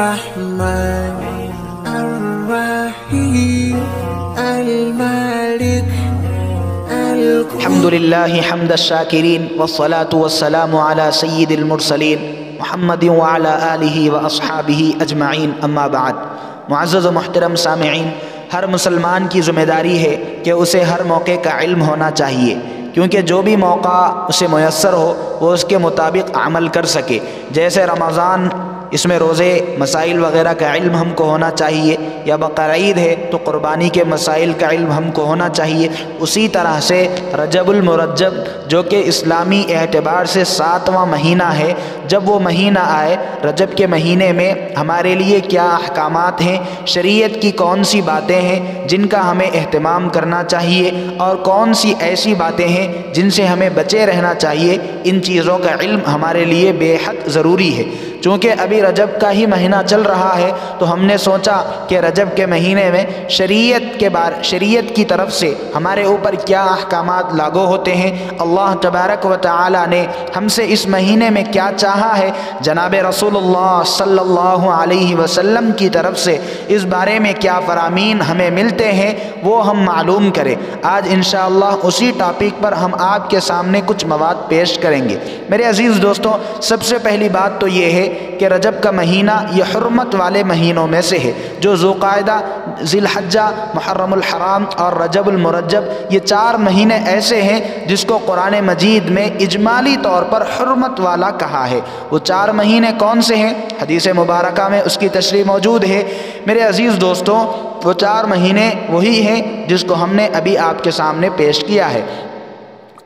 الرحمن الرحيم المالك الحمد لله حمد الشاكرين والصلاة والسلام على سيد المرسلين محمد وعلى آلہ واصحابہ اجمعین اما بعد۔ معزز و محترم سامعین، ہر مسلمان کی ذمہ داری ہے کہ اسے ہر موقع کا علم ہونا چاہیے، کیونکہ جو بھی موقع اسے میسر ہو وہ اس کے مطابق عمل کر سکے۔ جیسے رمضان، اس میں روزے، مسائل وغیرہ کا علم ہم کو ہونا چاہیے، یا بقرعید ہے تو قربانی کے مسائل کا علم ہم کو ہونا چاہیے، اسی طرح سے رجب المرجب جو کہ اسلامی اعتبار سے 7واں مہینہ ہے، جب وہ مہینہ آئے، رجب کے مہینے میں ہمارے لیے کیا احکامات ہیں، شریعت کی کون سی باتیں ہیں جن کا ہمیں اہتمام کرنا چاہیے، اور کون سی ایسی باتیں ہیں جن سے ہمیں بچے رہنا چاہیے، ان چیزوں کا علم ہمارے لیے بے حد ضروری ہے۔ چونکہ ابھی رجب کا ہی مہینہ چل رہا ہے تو ہم نے سوچا کہ رجب کے مہینے میں شریعت کی طرف سے ہمارے اوپر کیا احکامات لاگو ہوتے ہیں، اللہ تبارک و تعالی نے ہم سے اس مہینے میں کیا چاہا ہے، جناب رسول اللہ صلی اللہ علیہ وسلم کی طرف سے اس بارے میں کیا فرامین ہمیں ملتے ہیں، وہ ہم معلوم کریں۔ آج انشاءاللہ اسی ٹاپک پر ہم آپ کے سامنے کچھ مواد پیش کریں گے۔ میرے عزیز دوستوں، سب سے پہلی بات تو یہ ہے کہ رجب کا مہینہ یہ حرمت والے مہینوں میں سے ہے، جو ذوالقعدہ، ذی الحجہ، محرم الحرام اور رجب المرجب، یہ 4 مہینے ایسے ہیں جس کو قرآن مجید میں اجمالی طور پر حرمت والا کہا ہے۔ وہ 4 مہینے کون سے ہیں؟ حدیث مبارکہ میں اس کی تشریح موجود ہے۔ میرے عزیز دوستوں، وہ 4 مہینے وہی ہیں جس کو ہم نے ابھی آپ کے سامنے پیش کیا ہے۔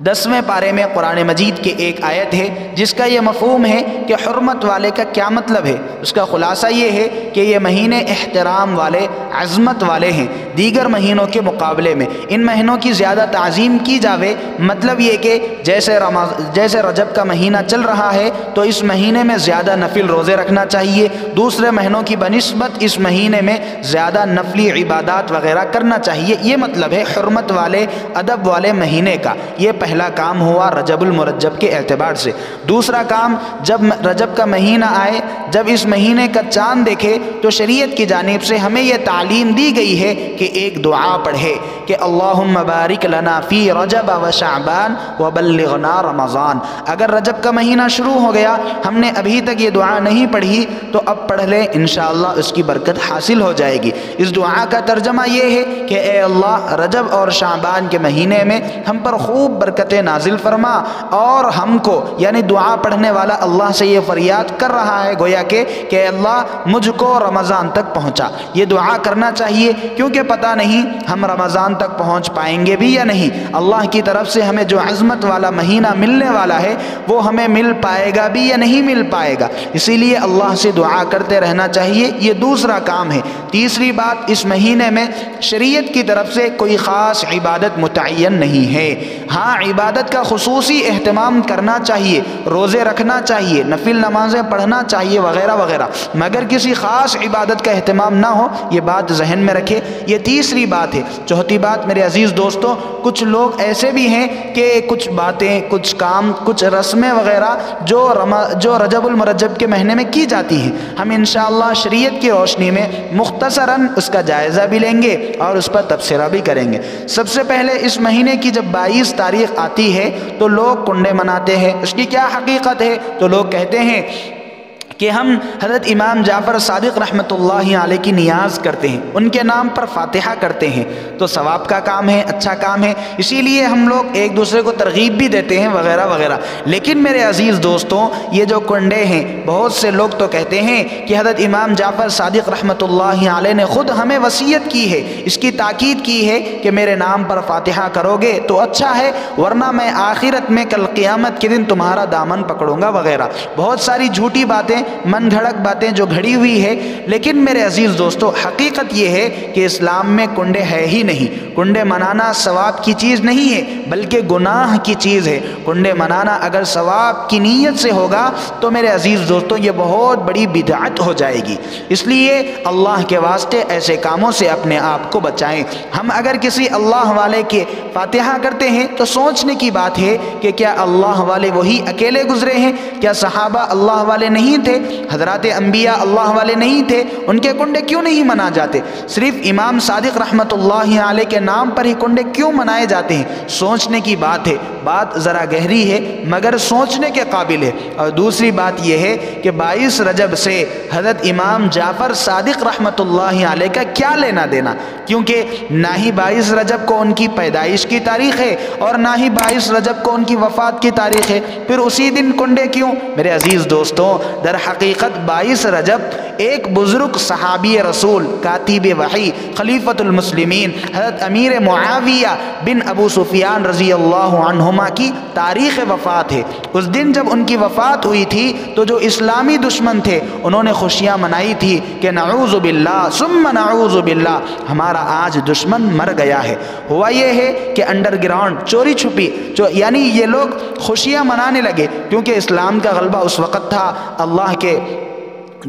10ویں پارے میں قرآن مجید کی ایک آیت ہے جس کا یہ مفہوم ہے کہ حرمت والے کا کیا مطلب ہے۔ اس کا خلاصہ یہ ہے کہ یہ مہینے احترام والے، عظمت والے ہیں دیگر مہینوں کے مقابلے میں۔ ان مہینوں کی زیادہ تعظیم کی جاوے، مطلب یہ کہ جیسے رجب کا مہینہ چل رہا ہے تو اس مہینے میں زیادہ نفل روزے رکھنا چاہیے، دوسرے مہینوں کی بنسبت اس مہینے میں زیادہ نفلی عبادات وغیرہ کرنا چاہیے۔ یہ مطلب ہے حرمت والے، ادب والے مہینے کا۔ یہ پہلا کام ہوا رجب المرجب کے اعتبار سے۔ دوسرا کام، جب رجب کا مہینہ آئے، جب اس مہینے کا چاند دیکھے تو شریعت کی جانب سے ہمیں یہ تعلیم دی گئی ہے کہ ایک دعا پڑھے کہ اللہم بارک لنا فی رجب و شعبان وبلغنا رمضان۔ اگر رجب کا مہینہ شروع ہو گیا، ہم نے ابھی تک یہ دعا نہیں پڑھی تو اب پڑھ لیں، انشاءاللہ اس کی برکت حاصل ہو جائے گی۔ اس دعا کا ترجمہ یہ ہے کہ اے اللہ، رجب اور شعبان کے مہینے میں ہم پر خوب برکتیں نازل فرما، اور ہم کو، یعنی دعا پڑھنے والا اللہ سے یہ فریاد کر رہا ہے گویا کہ اللہ مجھ کو رمضان تک پہنچا۔ یہ دعا کرنا چاہیے کیونکہ پتہ نہیں ہم رمضان تک پہنچ پائیں گے بھی یا نہیں۔ اللہ کی طرف سے ہمیں جو عظمت والا مہینہ ملنے والا ہے وہ ہمیں مل پائے گا بھی یا نہیں مل پائے گا، اسی لیے اللہ سے دعا کرتے رہنا چاہیے۔ یہ دوسرا کام ہے۔ تیسری بات، اس مہینے میں شریعت کی طرف سے کوئی خاص عبادت متعین نہیں ہے۔ ہاں، عبادت کا خصوصی اہتمام کرنا چاہیے، روزے رکھنا چاہیے، نفل نمازیں پڑھنا چاہیے وغیرہ وغیرہ، مگر کسی خاص عبادت کا اہتمام نہ ہو، یہ بات ذہن میں رکھے۔ یہ تیسری بات ہے۔ چوتھی بات میرے عزیز دوستوں، کچھ لوگ ایسے بھی ہیں کہ کچھ باتیں، کچھ کام، کچھ رسمیں وغیرہ جو رجب المرجب کے مہینے میں کی جاتی ہیں، ہم انشاءاللہ شریعت کی روشنی میں مختصراً اس کا جائزہ بھی لیں گے اور اس پر تبصرہ بھی کریں گے۔ سب سے پہلے اس مہینے کی جب 22 تاریخ آتی ہے تو لوگ کنڈے مناتے ہیں۔ اس کی کیا حقیقت ہے؟ تو لوگ کہتے ہیں کہ ہم حضرت امام جعفر صادق رحمۃ اللہ علیہ کی نیاز کرتے ہیں، ان کے نام پر فاتحہ کرتے ہیں، تو ثواب کا کام ہے، اچھا کام ہے، اسی لیے ہم لوگ ایک دوسرے کو ترغیب بھی دیتے ہیں وغیرہ وغیرہ۔ لیکن میرے عزیز دوستوں، یہ جو کنڈے ہیں، بہت سے لوگ تو کہتے ہیں کہ حضرت امام جعفر صادق رحمۃ اللہ علیہ نے خود ہمیں وصیت کی ہے، اس کی تاکید کی ہے کہ میرے نام پر فاتحہ کرو گے تو اچھا ہے، ورنہ میں آخرت میں کل قیامت کے دن تمہارا دامن پکڑوں گا وغیرہ۔ بہت ساری جھوٹی باتیں، من گھڑک باتیں جو گھڑی ہوئی ہے۔ لیکن میرے عزیز دوستو، حقیقت یہ ہے کہ اسلام میں کنڈے ہے ہی نہیں۔ کنڈے منانا ثواب کی چیز نہیں ہے بلکہ گناہ کی چیز ہے۔ کنڈے منانا اگر ثواب کی نیت سے ہوگا تو میرے عزیز دوستو یہ بہت بڑی بدعت ہو جائے گی۔ اس لیے اللہ کے واسطے ایسے کاموں سے اپنے آپ کو بچائیں۔ ہم اگر کسی اللہ والے کے فاتحہ کرتے ہیں تو سوچنے کی بات ہے کہ کیا اللہ والے وہی اکیلے گزرے ہیں؟ کیا صحابہ اللہ والے نہیں تھے؟ حضرات انبیاء اللہ والے نہیں تھے، ان کے کنڈے کیوں نہیں منا جاتے؟ صرف امام صادق رحمۃ اللہ علیہ کے نام پر ہی کنڈے کیوں منائے جاتے ہیں؟ سوچنے کی بات ہے، بات ذرا گہری ہے مگر سوچنے کے قابل ہے۔ اور دوسری بات یہ ہے کہ 22 رجب سے حضرت امام جعفر صادق رحمۃ اللہ علیہ کا کیا لینا دینا؟ کیونکہ نہ ہی 22 رجب کو ان کی پیدائش کی تاریخ ہے اور نہ ہی 22 رجب کو ان کی وفات کی تاریخ ہے، پھر اسی دن کنڈے کیوں؟ میرے عزیز دوستوں، در حقیقت 22 رجب ایک بزرگ صحابی رسول، کاتب وحی، خلیفۃ المسلمین حضرت امیر معاویہ بن ابو سفیان رضی اللہ عنہما کی تاریخ وفات ہے۔ اس دن جب ان کی وفات ہوئی تھی تو جو اسلامی دشمن تھے انہوں نے خوشیاں منائی تھی کہ نعوذ باللہ ثم نعوذ باللہ، ہمارا آج دشمن مر گیا ہے۔ ہوا یہ ہے کہ انڈر گراؤنڈ چوری چھپی یعنی یہ لوگ خوشیاں منانے لگے، کیونکہ اسلام کا غلبہ اس وقت تھا۔ اللہ کے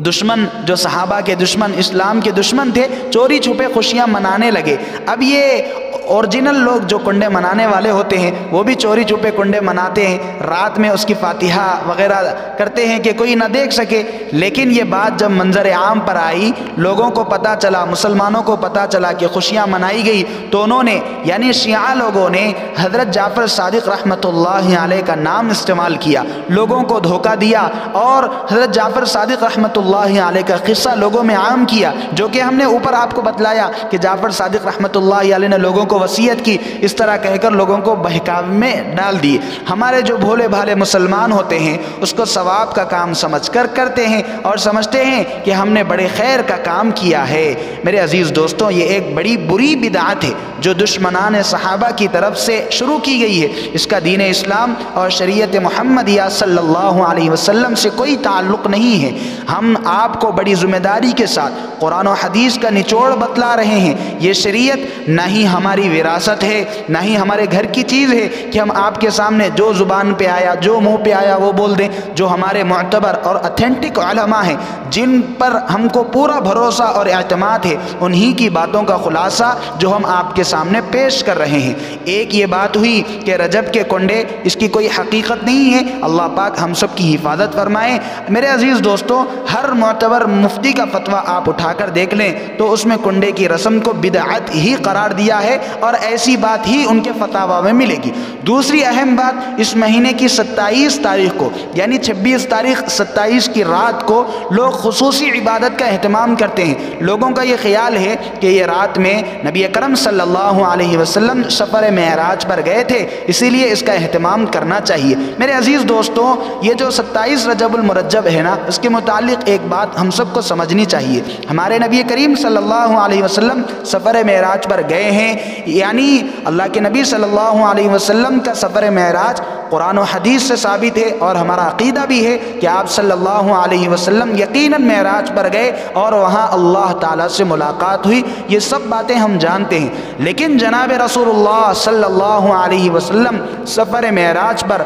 دشمن، جو صحابہ کے دشمن، اسلام کے دشمن تھے، چوری چھپے خوشیاں منانے لگے۔ اب یہ اوریجنل لوگ جو کنڈے منانے والے ہوتے ہیں وہ بھی چوری چھپے کنڈے مناتے ہیں، رات میں اس کی فاتحہ وغیرہ کرتے ہیں کہ کوئی نہ دیکھ سکے۔ لیکن یہ بات جب منظر عام پر آئی، لوگوں کو پتہ چلا، مسلمانوں کو پتہ چلا کہ خوشیاں منائی گئی، تو انہوں نے یعنی شیعہ لوگوں نے حضرت جعفر صادق رحمۃ اللہ علیہ کا نام استعمال کیا، لوگوں کو دھوکہ دیا اور حضرت جعفر صادق رحمۃ اللہ علیہ کا قصہ لوگوں میں عام کیا، جو کہ ہم نے اوپر آپ کو بتلایا کہ جعفر صادق رحمۃ اللہ علیہ نے لوگوں کو وصیت کی، اس طرح کہہ کر لوگوں کو بہکاوے میں ڈال دیے۔ ہمارے جو بھولے بھالے مسلمان ہوتے ہیں اس کو ثواب کا کام سمجھ کر کرتے ہیں اور سمجھتے ہیں کہ ہم نے بڑے خیر کا کام کیا ہے۔ میرے عزیز دوستوں، یہ ایک بڑی بری بدعت ہے جو دشمنان صحابہ کی طرف سے شروع کی گئی ہے۔ اس کا دین اسلام اور شریعت محمدیہ صلی اللہ علیہ وسلم سے کوئی تعلق نہیں ہے۔ ہم آپ کو بڑی ذمہ داری کے ساتھ قرآن و حدیث کا نچوڑ بتلا رہے ہیں۔ یہ شریعت نہ ہی ہماری وراثت ہے، نہ ہی ہمارے گھر کی چیز ہے کہ ہم آپ کے سامنے جو زبان پہ آیا، جو منہ پہ آیا وہ بول دیں۔ جو ہمارے معتبر اور اتھینٹک علماء ہیں، جن پر ہم کو پورا بھروسہ اور اعتماد ہے، انہی کی باتوں کا خلاصہ جو ہم آپ کے سامنے پیش کر رہے ہیں۔ ایک یہ بات ہوئی کہ رجب کے کنڈے، اس کی کوئی حقیقت نہیں ہے، اللہ پاک ہم سب کی حفاظت فرمائے۔ میرے عزیز دوستوں، ہر معتبر مفتی کا فتویٰ آپ اٹھا کر دیکھ لیں تو اس میں کنڈے کی رسم کو بدعت ہی قرار دیا ہے اور ایسی بات ہی ان کے فتاویٰ میں ملے گی۔ دوسری اہم بات، اس مہینے کی 27 تاریخ کو یعنی 26 تاریخ 27 کی رات کو لوگ خصوصی عبادت کا اہتمام کرتے ہیں۔ لوگوں کا یہ خیال ہے کہ یہ رات میں نبی اکرم صلی اللہ علیہ وسلم سفر معراج پر گئے تھے، اسی لیے اس کا اہتمام کرنا چاہیے۔ میرے عزیز دوستوں، یہ جو 27 رجب المرجب ہے نا، اس کے متعلق ایک بات ہم سب کو سمجھنی چاہیے۔ ہمارے نبی کریم صلی اللہ علیہ وسلم سفر معراج پر گئے ہیں، یعنی اللہ کے نبی صلی اللہ علیہ وسلم کا سفر معراج قرآن و حدیث سے ثابت ہے، اور ہمارا عقیدہ بھی ہے کہ آپ صلی اللہ علیہ وسلم یقیناً معراج پر گئے اور وہاں اللہ تعالیٰ سے ملاقات ہوئی۔ یہ سب باتیں ہم جانتے ہیں، لیکن جناب رسول اللہ صلی اللہ علیہ وسلم سفر معراج پر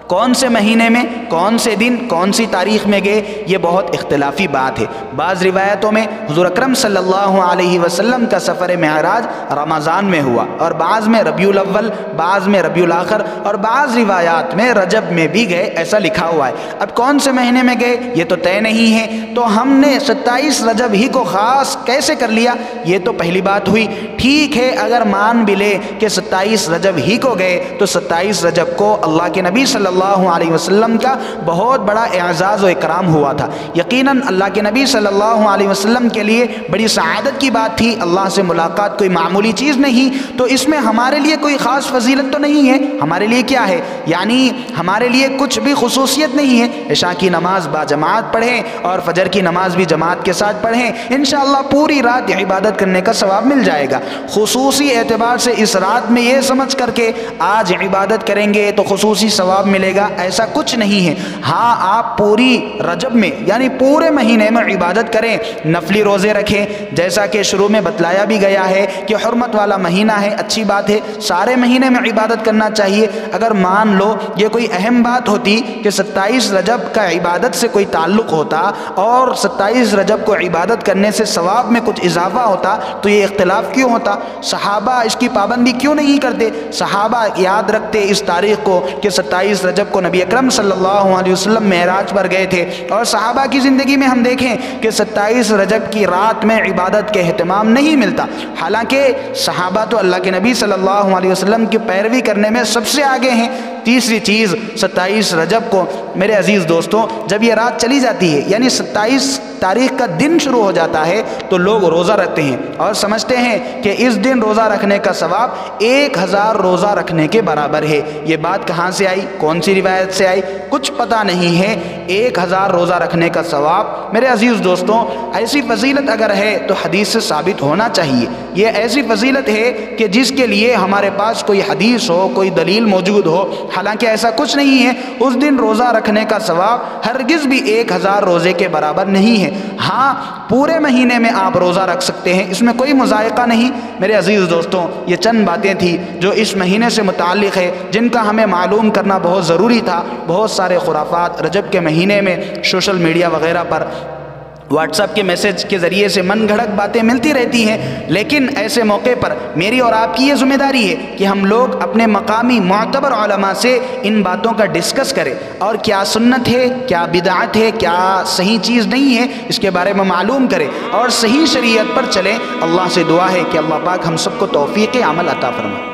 کون سے مہینے میں، کون سے دن، کون سی تاریخ میں گئے، یہ بہت اختلافی بات ہے۔ بعض روایتوں میں حضور اکرم صلی اللہ علیہ وسلم کا سفر معراج رمضان میں ہوا، اور بعض میں ربیع الاول، بعض میں ربیع الاخر، اور بعض روایات میں رجب میں بھی گئے، ایسا لکھا ہوا ہے۔ اب کون سے مہینے میں گئے یہ تو طے نہیں ہے، تو ہم نے 27 رجب ہی کو خاص کیسے کر لیا؟ یہ تو پہلی بات ہوئی۔ ٹھیک ہے، اگر مان بھی لے کہ 27 رجب ہی کو گئے تو 27 رجب کو اللہ کے نبی صلی اللہ علیہ وسلم کا بہت بڑا اعزاز و اکرام ہوا تھا۔ یقیناً اللہ کے نبی صلی اللہ علیہ وسلم کے لیے بڑی سعادت کی بات تھی، اللہ سے ملاقات کوئی معمولی چیز نہیں، تو اس میں ہمارے لیے کوئی خاص فضیلت تو نہیں ہے۔ ہمارے لیے کیا ہے؟ یعنی ہمارے لیے کچھ بھی خصوصیت نہیں ہے۔ عشاء کی نماز با جماعت پڑھیں اور فجر کی نماز بھی جماعت کے ساتھ پڑھیں، انشاءاللہ پوری رات عبادت کرنے کا ثواب مل جائے گا۔ خصوصی اعتبار سے اس رات میں یہ سمجھ کر کے آج عبادت کریں گے تو خصوصی ثواب ملے گا، ایسا کچھ نہیں ہے۔ ہاں، آپ پوری رجب میں یعنی پورے مہینے میں عبادت کریں، نفلی روزے رکھیں، جیسا کہ شروع میں بتلایا بھی گیا ہے کہ حرمت والا مہینہ ہے، اچھی بات ہے، سارے مہینے میں عبادت کرنا چاہیے۔ اگر مان لو یہ کوئی اہم بات ہوتی کہ 27 رجب کا عبادت سے کوئی تعلق ہوتا اور 27 رجب کو عبادت کرنے سے ثواب میں کچھ اضافہ ہوتا تو یہ اختلاف کیوں ہوتا؟ صحابہ اس کی پابندی کیوں نہیں کرتے؟ صحابہ یاد رکھتے اس تاریخ کو کہ 27 رجب کو نبی اکرم صلی اللہ علیہ وسلم معراج پر گئے تھے، اور صحابہ کی زندگی میں ہم دیکھیں کہ 27 رجب کی رات میں عبادت کے اہتمام نہیں ملتا، حالانکہ صحابہ تو اللہ کے نبی صلی اللہ علیہ وسلم کی پیروی کرنے میں سب سے آگے ہیں۔ تیسری چیز، 27 رجب کو میرے عزیز دوستوں جب یہ رات چلی جاتی ہے، یعنی 27 تاریخ کا دن شروع ہو جاتا ہے، تو لوگ روزہ رکھتے ہیں اور سمجھتے ہیں کہ اس دن روزہ رکھنے کا ثواب 1000 روزہ رکھنے کے برابر ہے۔ یہ بات کہاں سے آئی، کون سی روایت سے آئی، کچھ پتہ نہیں ہے۔ 1000 روزہ رکھنے کا ثواب میرے عزیز دوستوں، ایسی فضیلت اگر ہے تو حدیث سے ثابت ہونا چاہیے۔ یہ ایسی فضیلت ہے کہ جس کے لیے ہمارے پاس کوئی حدیث ہو، کوئی دلیل موجود ہو، حالانکہ ایسا کچھ نہیں ہے۔ اس دن روزہ رکھنے کا ثواب ہرگز بھی 1000 روزے کے برابر نہیں ہے۔ ہاں، پورے مہینے میں آپ روزہ رکھ سکتے ہیں، اس میں کوئی مذائقہ نہیں۔ میرے عزیز دوستوں، یہ چند باتیں تھیں جو اس مہینے سے متعلق ہے، جن کا ہمیں معلوم کرنا بہت ضروری تھا۔ بہت سارے خرافات رجب کے مہینے میں سوشل میڈیا وغیرہ پر، واٹس ایپ کے میسج کے ذریعے سے من گھڑت باتیں ملتی رہتی ہیں، لیکن ایسے موقع پر میری اور آپ کی یہ ذمہ داری ہے کہ ہم لوگ اپنے مقامی معتبر علماء سے ان باتوں کا ڈسکس کریں، اور کیا سنت ہے، کیا بدعت ہے، کیا صحیح چیز نہیں ہے، اس کے بارے میں معلوم کریں اور صحیح شریعت پر چلیں۔ اللہ سے دعا ہے کہ اللہ پاک ہم سب کو توفیق عمل عطا فرمائے۔